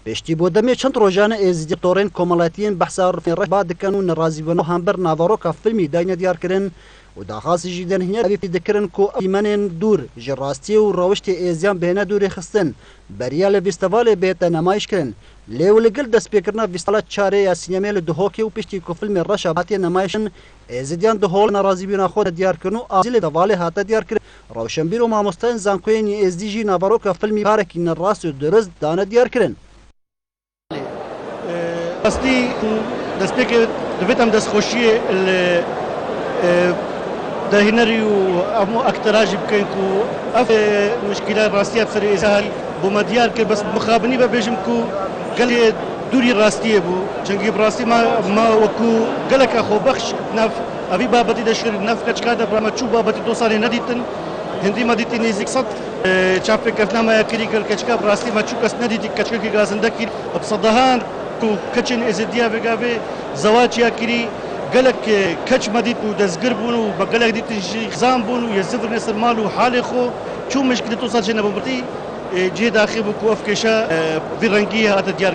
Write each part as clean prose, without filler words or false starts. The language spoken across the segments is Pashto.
پشتی بۆ دەمێ چەند ڕۆژانە ئێزیدی قۆڕێن کۆمەڵایەتیان بەحسا ڕێ با دەکەن و نەڕازیبوون و هەمبەر ناڤەڕۆکە فیلمی داینە دیارکردن و داخواسیژی دەنهێنە ئەوی دەکردن کو ئیمەنێن دوور ji ڕاستی و ڕەوشتی ئێزیان بهێنە دوورێ خستن بەریا لە فیستیڤالێ بێتە نەمایشکردن لێ و لەگەڵ دەستپێکردنا فیستیڤالا چارێ یا سینەمێ لە دهۆکێ و پشتی کو فیلمی ڕەشە هاتیە نەمایشن ئێزیدیان دهۆڵ نەڕازیبوونا خۆ دیارکردن و ئازی لە دەڤالێ هاتە دیارکردن ڕەوشەمبیر و مامۆستایان زانکۆیەنی ئێزدیژی ناڤەڕۆکە فیلمی پارێکی نەڕاست و درست دانە دیارکردن قصدي دەستپێک دەبێتم دەستخۆشیە داهێنەری و هەموو ئەکتەراژی بکەین و ئەف مشکلە ڕاستیە بسەری ئێزار بۆمە دیار کرد بەس مخابنی بە بێژم و گەلێ دووری ڕاستیە بوو جەنگی بڕاستی ما وەکو گەلێکە خۆبەخش ناف ئەوی بابەتی دەشکرد نافکە چکار دەبرامە چوو بابەتی دۆ ساڵێ نەدیتن هندی مەدیتی نێزیک سەد چاپێکەفنامەیە کردی گەل کەچکە بڕاستی مە چوو کەس نەدیتی کەچکەکی گازندەکی بسەدەهان کەچن ئێزدیا بێگاوێ زەواجیا کردی گەلک کەچ مەدیت و دەستگر بوون و بە گەلێک دیتنژی خزان بوون و یەزفر نێسەر ماڵ و حالێ خۆ چوو مشکلی تۆ ساچێ نەبووبرتی جێ داخی بوو کو ئەف کێشە ڤڕەنگی هاتە دیار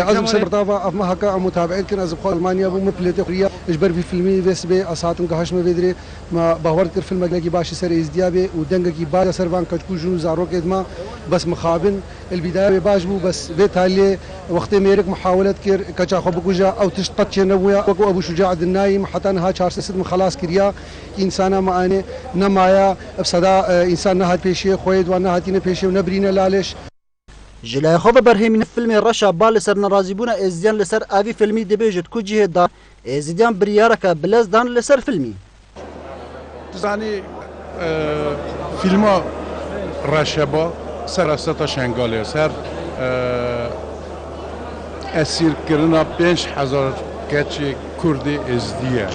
عزم سەبرتاڤە ئەفمە هەکا ئەم متابعین کرد ئەز بخوا ئەلمانیا بوو مپلێتێ خوریە اجبەر في فیلمی وێس بێ ئەساتم کە هەشمە بێدرێ باوەڕ کرد فیلمێکی باشی سەر ئێزدیا بێ و دەنگێکی باە سەروان کەچکوژن و زارۆکێتما بەس مخابن البداية باش بو بس بيت هاللي وقت ميرك محاولة كير كجا خو بكوجا أو تشطط شنويا وكو أبو شجاع النايم حتى أنها شهر ست من خلاص كريا إنسانا معاني نمايا بصدا إنسان نهاد بيشي خويد وأنا هاتينا بيشي ونبرينا لالش جلای خو بەرهێمینە فیلمی ڕەشە با لەسەر نەڕازیبوونا ئێزدیان لەسەر ئاوی فیلمی دەبێژێت کو جێدا ئێزدیان بریارەکە بلەزدان لەسەر فیلمی دزانی فیلما ڕەشە بۆ سەرەسەتە شنگالێ سەر ئەسیرکردنا 5,000 کەچی کوردی ئێزدیە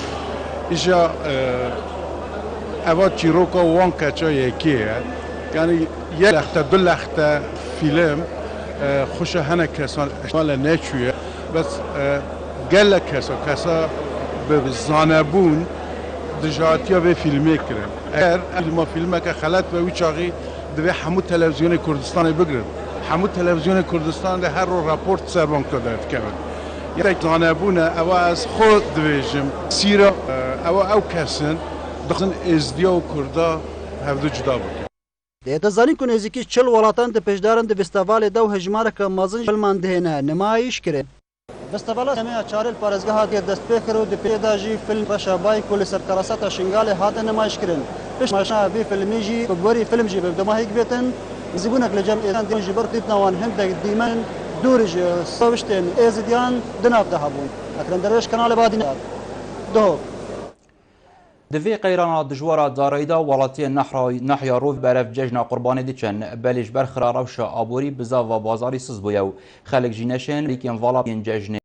ئیژا ئەوە چیرۆکە وان کەچە یەکیە یعنی یەک لەختە دو لەختە فیلم خوشە هەنە کەسان لە نەچوویە بەس گەلە کەسە بزانەبوون دژاتیا بێ فیلمێ کرن ئەگەر فیلمەکە خەلەت بە وی چاغی دەبێ هەموو تەلەڤیزیۆنی کوردستانی بگرن هەموو تەلەڤیزیۆنی کوردستان دە هەر ڕۆ راپۆرت سەربانکۆ دەکەون یەک زانەبوونە ئەوە ئەس خۆ دەبێژم سیرە ئەوە ئەو کەسن دەخن ئێزدیا و کووردا هەردوو جودا بکەن دەیەدەزانین کو نێزیکی 40 وڵاتان دەپێشدارن دە فیستیڤالێدا و هەژمارەکە مەزن هەڵمان دەهێنە نمایش کرێن فیستیڤالا سەمەیە چارێل پارێزگا هاتیە دەستپێکرد و دەپێداژی فیلم ڕەشە بایک و لەسەر کەرەسەتە شنگالێ هاتە نمایشکردن پشماشا بێ فیلمیژی بەگوەری فیلمژی بەدەماهیک بێتن زیبوونەك لە جەم ئێزان دیژی بەر دیتنەوان هەندێک دیمەن دوورژ سەوشتێن ئێزدیان دناودە هەبوون ئەکرن دەرێش کەناڵە بادینات دۆ دوی قیرانا دجوارا دارایدا وڵاتیە نەحیا ڕۆڤ بەرەف جەژنا قوربانی دیچن بەلیش بەرخرا ڕەوشە ئابووری بزاڤ و بازاری سز بووە و خەلک ژی نەشێن لیکن ڤاڵا جەژنێ